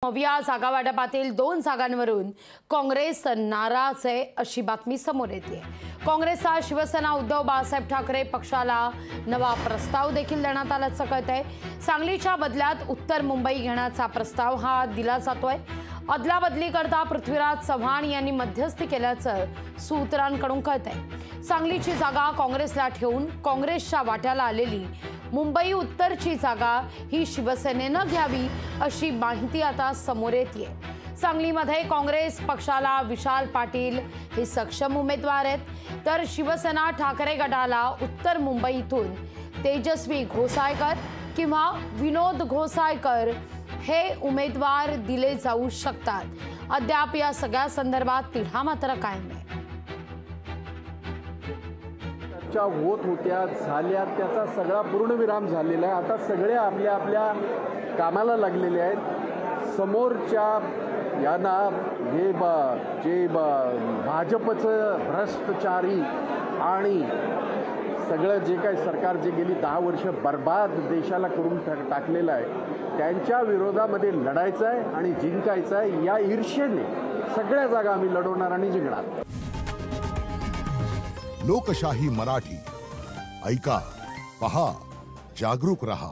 या जागा वाटपातील 2 जागांवरून काँग्रेस नाराज आहे अशी बातमी समोर येते। काँग्रेसचा शिवसेना उद्धव बाळासाहेब ठाकरे पक्षाला नवा प्रस्ताव देखील देण्यात आल्याचं कळतंय। सांगलीच्या बदल्यात उत्तर मुंबई घेण्याचा प्रस्ताव हा दिला जातोय। अदलाबदली करता पृथ्वीराज चव्हाण यांनी मध्यस्थी केल्याचं सूत्रांकडून कळतंय। सांगलीची जागा काँग्रेसला ठेवून काँग्रेसच्या वाट्याला आलेली मुंबई उत्तरची जागा ही शिवसेनेनं घ्यावी अशी माहिती आता समोर येते। सांगलीमध्ये काँग्रेस पक्षाला विशाल पाटील हे सक्षम उमेदवार आहेत, तर शिवसेना ठाकरे गटाला उत्तर मुंबईतून तेजस्वी घोसाळकर किंवा विनोद घोसाळकर हे उमेदवार दिले जाऊ शकतात। अद्याप या सगळ्या संदर्भात तिढा मात्र कायम आहे। चर्चा होत होत्या झाल्या, त्याचा सगळा पूर्णविराम झालेला आहे। आता सगळे आपल्या आपल्या कामाला लागलेले आहेत। समोरच्या यांना जे भाजपचं भ्रष्टाचारी आणि सगळं जे काही सरकार जे गेली 10 वर्ष बर्बाद देशाला करून टाकलेलं आहे, त्यांच्या विरोधामध्ये लढायचं आहे आणि जिंकायचं आहे। या ईर्ष्येने सगळ्या जागा आम्ही लढवणार आणि जिंकणार। लोकशाही मराठी ऐका, पहा, जागरूक रहा।